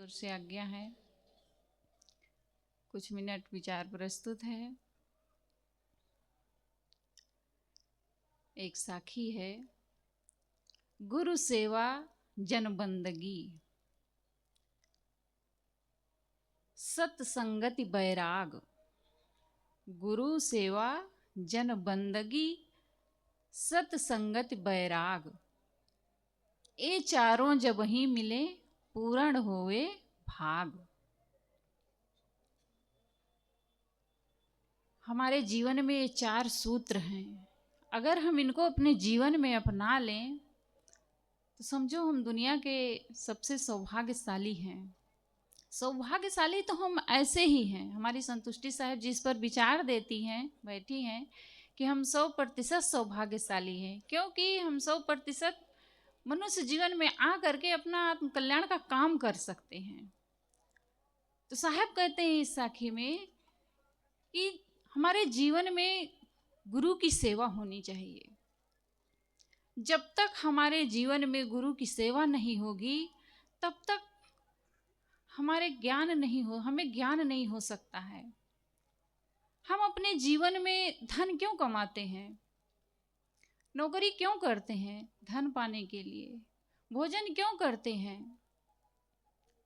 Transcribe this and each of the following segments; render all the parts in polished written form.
ओर से आज्ञा है। कुछ मिनट विचार प्रस्तुत है। एक साखी है। गुरु सेवा जन बंदगी, सत्संगति बैराग। गुरु सेवा जन बंदगी, सत्संगति बैराग। ये चारों जब ही मिले, पूर्ण होवे भाग। हमारे जीवन में ये 4 सूत्र हैं। अगर हम इनको अपने जीवन में अपना लें तो समझो हम दुनिया के सबसे सौभाग्यशाली हैं। सौभाग्यशाली तो हम ऐसे ही हैं। हमारी संतुष्टि साहब जिस पर विचार देती हैं, बैठी हैं कि हम 100% सौभाग्यशाली हैं, क्योंकि हम 100% मनुष्य जीवन में आ करके अपना आत्म कल्याण का काम कर सकते हैं। तो साहब कहते हैं इस साखी में कि हमारे जीवन में गुरु की सेवा होनी चाहिए। जब तक हमारे जीवन में गुरु की सेवा नहीं होगी तब तक हमें ज्ञान नहीं हो सकता है। हम अपने जीवन में धन क्यों कमाते हैं, नौकरी क्यों करते हैं? धन पाने के लिए। भोजन क्यों करते हैं?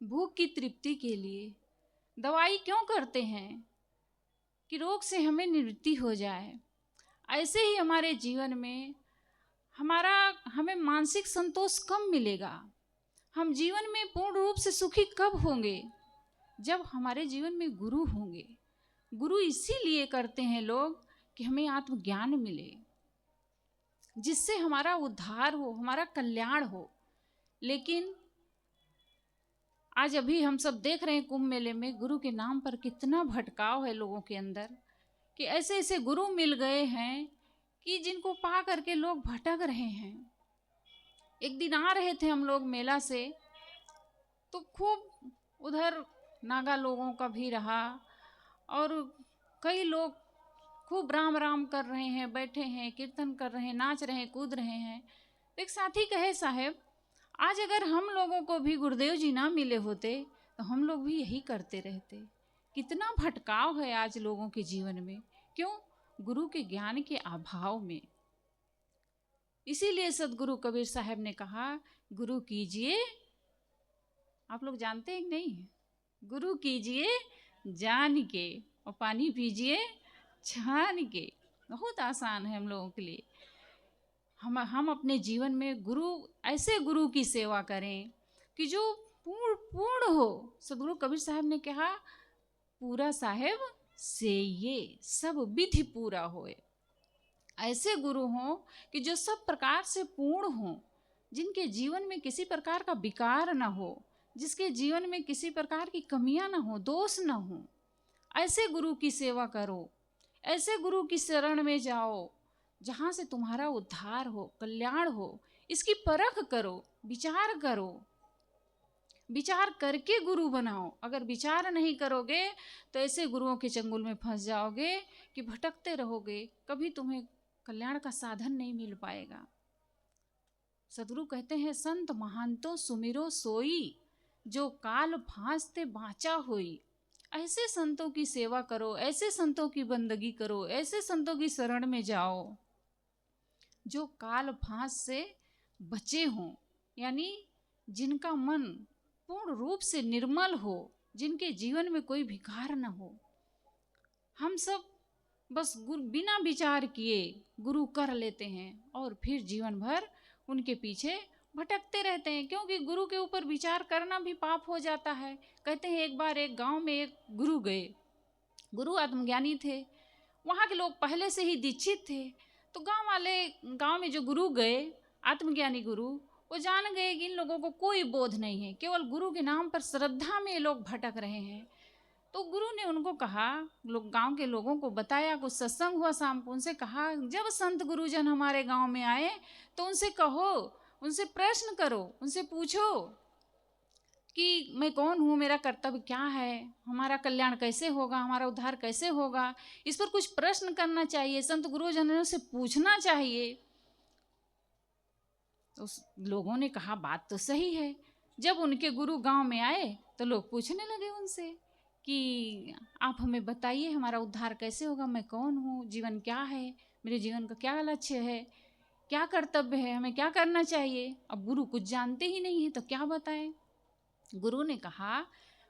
भूख की तृप्ति के लिए। दवाई क्यों करते हैं? कि रोग से हमें निवृत्ति हो जाए। ऐसे ही हमारे जीवन में हमें मानसिक संतोष कब मिलेगा? हम जीवन में पूर्ण रूप से सुखी कब होंगे? जब हमारे जीवन में गुरु होंगे। गुरु इसीलिए करते हैं लोग कि हमें आत्मज्ञान मिले, जिससे हमारा उद्धार हो, हमारा कल्याण हो। लेकिन आज अभी हम सब देख रहे हैं कुंभ मेले में गुरु के नाम पर कितना भटकाव है लोगों के अंदर, कि ऐसे ऐसे गुरु मिल गए हैं कि जिनको पा करके लोग भटक रहे हैं। एक दिन आ रहे थे हम लोग मेला से, तो खूब उधर नागा लोगों का भी रहा और कई लोग खूब राम राम कर रहे हैं, बैठे हैं, कीर्तन कर रहे हैं, नाच रहे हैं, कूद रहे हैं। एक साथी कहे, साहब आज अगर हम लोगों को भी गुरुदेव जी ना मिले होते तो हम लोग भी यही करते रहते। कितना भटकाव है आज लोगों के जीवन में। क्यों? गुरु के ज्ञान के अभाव में। इसीलिए सदगुरु कबीर साहब ने कहा, गुरु कीजिए, आप लोग जानते हैं कि नहीं, गुरु कीजिए जान के और पानी पीजिए छान के। बहुत आसान है हम लोगों के लिए। हम अपने जीवन में ऐसे गुरु की सेवा करें कि जो पूर्ण हो। सदगुरु कबीर साहब ने कहा, पूरा साहेब से ये सब विधि पूरा होए। ऐसे गुरु हों कि जो सब प्रकार से पूर्ण हों, जिनके जीवन में किसी प्रकार का विकार न हो, जिसके जीवन में किसी प्रकार की कमियां न हो, दोष न हो। ऐसे गुरु की सेवा करो, ऐसे गुरु की शरण में जाओ जहाँ से तुम्हारा उद्धार हो, कल्याण हो। इसकी परख करो, विचार करो, विचार करके गुरु बनाओ। अगर विचार नहीं करोगे तो ऐसे गुरुओं के चंगुल में फंस जाओगे कि भटकते रहोगे, कभी तुम्हें कल्याण का साधन नहीं मिल पाएगा। सदगुरु कहते हैं, संत महांतो सुमिरो सोई, जो काल भांजते बाँचा होई। ऐसे संतों की सेवा करो, ऐसे संतों की बंदगी करो, ऐसे संतों की शरण में जाओ जो काल भांज से बचे हों, यानी जिनका मन पूर्ण रूप से निर्मल हो, जिनके जीवन में कोई विकार न हो। हम सब बस बिना विचार किए गुरु कर लेते हैं और फिर जीवन भर उनके पीछे भटकते रहते हैं, क्योंकि गुरु के ऊपर विचार करना भी पाप हो जाता है। कहते हैं एक बार एक गांव में एक गुरु गए। गुरु आत्मज्ञानी थे, वहाँ के लोग पहले से ही दीक्षित थे। तो गांव में जो गुरु गए, आत्मज्ञानी गुरु, वो जान गए कि इन लोगों को कोई बोध नहीं है, केवल गुरु के नाम पर श्रद्धा में ये लोग भटक रहे हैं। तो गुरु ने उनको कहा, गांव के लोगों को बताया, कुछ सत्संग हुआ शाम को, उनसे कहा, जब संत गुरुजन हमारे गांव में आए तो उनसे कहो, उनसे प्रश्न करो, उनसे पूछो कि मैं कौन हूँ, मेरा कर्तव्य क्या है, हमारा कल्याण कैसे होगा, हमारा उद्धार कैसे होगा। इस पर कुछ प्रश्न करना चाहिए, संत गुरुजनों से पूछना चाहिए। तो लोगों ने कहा, बात तो सही है। जब उनके गुरु गांव में आए तो लोग पूछने लगे उनसे कि आप हमें बताइए हमारा उद्धार कैसे होगा, मैं कौन हूँ, जीवन क्या है, मेरे जीवन का क्या लक्ष्य है, क्या कर्तव्य है, हमें क्या करना चाहिए। अब गुरु कुछ जानते ही नहीं है तो क्या बताएं। गुरु ने कहा,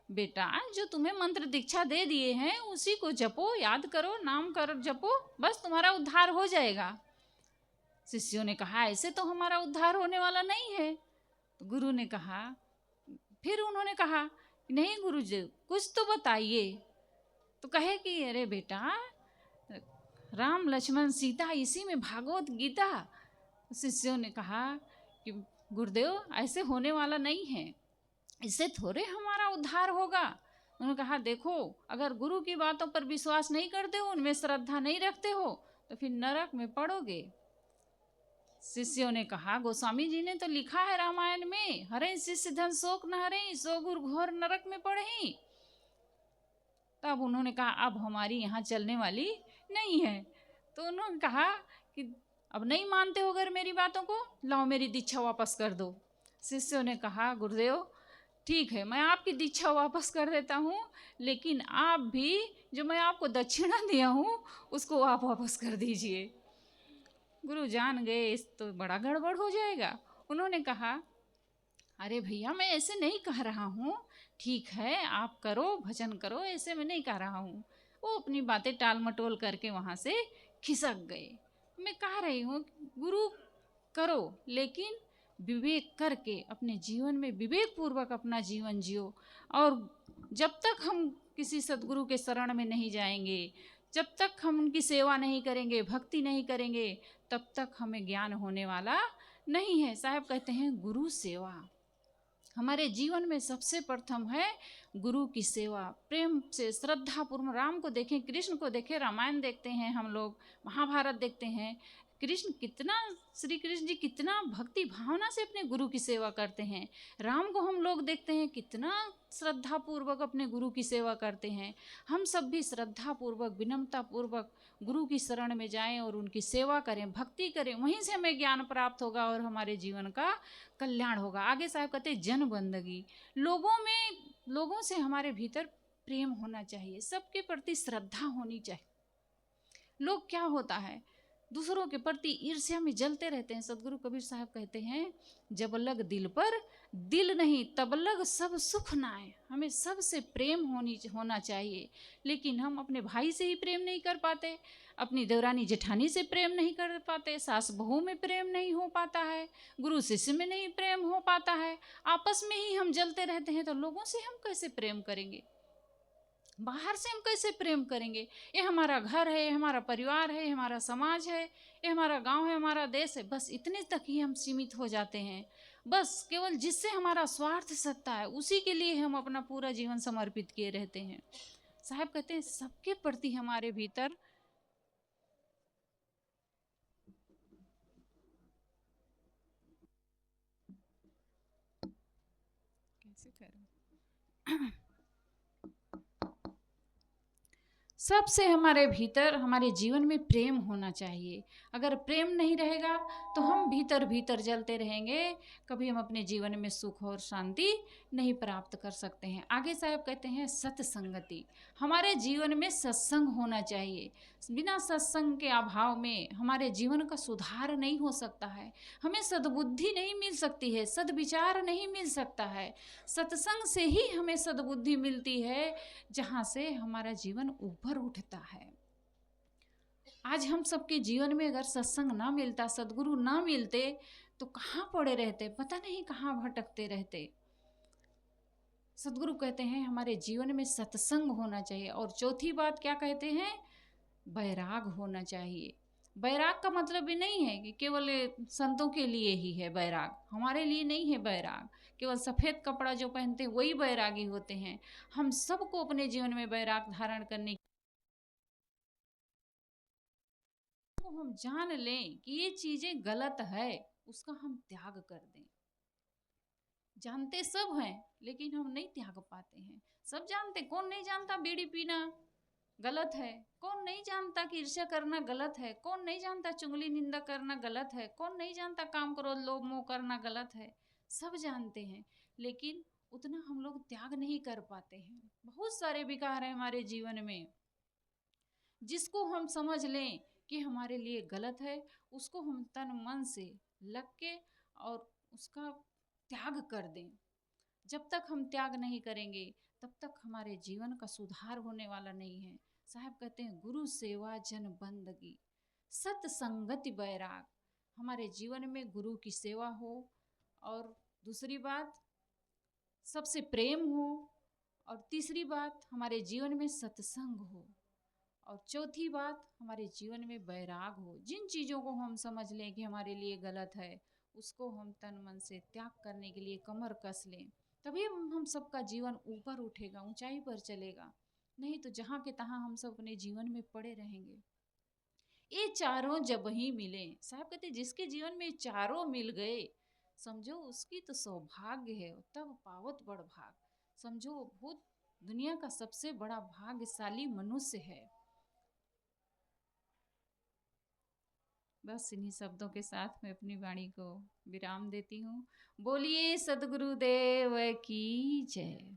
बेटा जो तुम्हें मंत्र दीक्षा दे दिए हैं उसी को जपो, याद करो, नाम कर जपो, बस तुम्हारा उद्धार हो जाएगा। शिष्यों ने कहा, ऐसे तो हमारा उद्धार होने वाला नहीं है। तो गुरु ने कहा, फिर उन्होंने कहा, नहीं गुरु जी कुछ तो बताइए। तो कहे कि अरे बेटा, राम लक्ष्मण सीता इसी में भागवत गीता। शिष्यों ने कहा कि गुरुदेव ऐसे होने वाला नहीं है, इससे थोड़े हमारा उद्धार होगा। उन्होंने कहा, देखो अगर गुरु की बातों पर विश्वास नहीं करते हो, उनमें श्रद्धा नहीं रखते हो, तो फिर नरक में पड़ोगे। शिष्यों ने कहा, गोस्वामी जी ने तो लिखा है रामायण में, हरे शिष्य धन शोक न हरे, सो गुरु घोर नरक में पड़े। तब उन्होंने कहा, अब हमारी यहाँ चलने वाली नहीं है। तो उन्होंने कहा कि अब नहीं मानते हो अगर मेरी बातों को, लाओ मेरी दीक्षा वापस कर दो। शिष्यों ने कहा, गुरुदेव ठीक है मैं आपकी दीक्षा वापस कर देता हूँ, लेकिन आप भी जो मैं आपको दक्षिणा दिया हूँ उसको आप वापस कर दीजिए। गुरु जान गए इस तो बड़ा गड़बड़ हो जाएगा। उन्होंने कहा, अरे भैया मैं ऐसे नहीं कह रहा हूँ, ठीक है आप करो भजन करो, ऐसे मैं नहीं कह रहा हूँ। वो अपनी बातें टाल मटोल करके वहाँ से खिसक गए। मैं कह रही हूँ गुरु करो, लेकिन विवेक करके अपने जीवन में विवेक पूर्वक अपना जीवन जियो। और जब तक हम किसी सद्गुरु के शरण में नहीं जाएंगे, जब तक हम उनकी सेवा नहीं करेंगे, भक्ति नहीं करेंगे, तब तक हमें ज्ञान होने वाला नहीं है। साहब कहते हैं गुरु सेवा हमारे जीवन में सबसे प्रथम है, गुरु की सेवा। प्रेम से श्रद्धापूर्ण राम को देखें, कृष्ण को देखें, रामायण देखते हैं हम लोग, महाभारत देखते हैं, कृष्ण कितना, श्री कृष्ण जी कितना भक्ति भावना से अपने गुरु की सेवा करते हैं। राम को हम लोग देखते हैं कितना श्रद्धापूर्वक अपने गुरु की सेवा करते हैं। हम सब भी श्रद्धापूर्वक विनम्रतापूर्वक गुरु की शरण में जाएं और उनकी सेवा करें, भक्ति करें, वहीं से हमें ज्ञान प्राप्त होगा और हमारे जीवन का कल्याण होगा। आगे साहब कहते हैं जन बंदगी, लोगों से हमारे भीतर प्रेम होना चाहिए, सबके प्रति श्रद्धा होनी चाहिए। लोग क्या होता है दूसरों के प्रति ईर्ष्या में जलते रहते हैं। सदगुरु कबीर साहब कहते हैं, जब लग दिल पर दिल नहीं तब लग सब सुख नाए। हमें सबसे प्रेम होना चाहिए, लेकिन हम अपने भाई से ही प्रेम नहीं कर पाते, अपनी देवरानी जेठानी से प्रेम नहीं कर पाते, सास बहू में प्रेम नहीं हो पाता है, गुरु शिष्य में नहीं प्रेम हो पाता है, आपस में ही हम जलते रहते हैं। तो लोगों से हम कैसे प्रेम करेंगे, बाहर से हम कैसे प्रेम करेंगे। ये हमारा घर है, ये हमारा परिवार है, ये हमारा समाज है, ये हमारा गांव है, हमारा देश है, बस इतने तक ही हम सीमित हो जाते हैं। बस केवल जिससे हमारा स्वार्थ सत्ता है उसी के लिए हम अपना पूरा जीवन समर्पित किए रहते हैं। साहब कहते हैं सबके प्रति हमारे भीतर कैसे करूं सबसे हमारे भीतर हमारे जीवन में प्रेम होना चाहिए। अगर प्रेम नहीं रहेगा तो हम भीतर भीतर जलते रहेंगे, कभी हम अपने जीवन में सुख और शांति नहीं प्राप्त कर सकते हैं। आगे साहब कहते हैं सत्संगति, हमारे जीवन में सत्संग होना चाहिए। बिना सत्संग के अभाव में हमारे जीवन का सुधार नहीं हो सकता है, हमें सद्बुद्धि नहीं मिल सकती है, सद्विचार नहीं मिल सकता है। सत्संग से ही हमें सद्बुद्धि मिलती है, जहाँ से हमारा जीवन ऊपर उठता है। आज हम सबके जीवन में अगर सत्संग ना मिलता, सदगुरु ना मिलते, तो कहाँ पड़े रहते, पता नहीं कहाँ भटकते रहते। सदगुरु कहते हैं हमारे जीवन में सत्संग होना चाहिए। और चौथी बात क्या कहते हैं, बैराग होना चाहिए। बैराग का मतलब भी नहीं है कि केवल संतों के लिए ही है बैराग, हमारे लिए नहीं है बैराग। केवल सफ़ेद कपड़ा जो पहनते हैं वही बैरागी होते हैं। हम सबको अपने जीवन में बैराग धारण करने को हम जान लें कि ये चीज़ें गलत है, उसका हम त्याग कर दें। जानते सब हैं लेकिन हम नहीं त्याग पाते हैं। सब जानते, कौन नहीं जानता बीड़ी पीना गलत है, कौन नहीं जानता कि ईर्ष्या करना गलत है, कौन नहीं जानता चुगली निंदा करना गलत है, कौन नहीं जानता काम क्रोध लोभ मोह करना गलत है। सब जानते हैं, लेकिन उतना हम लोग त्याग नहीं कर पाते हैं। बहुत सारे विकार हैं हमारे जीवन में, जिसको हम समझ लें कि हमारे लिए गलत है, उसको हम तन मन से लग के और उसका त्याग कर दें। जब तक हम त्याग नहीं करेंगे तब तक हमारे जीवन का सुधार होने वाला नहीं है। साहब कहते हैं गुरु सेवा जन बंदगी सत्संगति बैराग। हमारे जीवन में गुरु की सेवा हो, और दूसरी बात सबसे प्रेम हो, और तीसरी बात हमारे जीवन में सत्संग हो, और चौथी बात हमारे जीवन में बैराग हो। जिन चीज़ों को हम समझ लें कि हमारे लिए गलत है, उसको हम तन मन से त्याग करने के लिए कमर कस लें, तभी हम सबका जीवन ऊपर उठेगा, ऊंचाई पर चलेगा। नहीं तो जहाँ के तहाँ हम सब अपने जीवन में पड़े रहेंगे। ये चारों जब ही मिले, साहब कहते जिसके जीवन में चारों मिल गए, समझो उसकी तो सौभाग्य है, तब पावत बड़ भाग। समझो बहुत दुनिया का सबसे बड़ा भाग्यशाली मनुष्य है। बस इन्हीं शब्दों के साथ मैं अपनी वाणी को विराम देती हूँ। बोलिए सद्गुरुदेव की जय।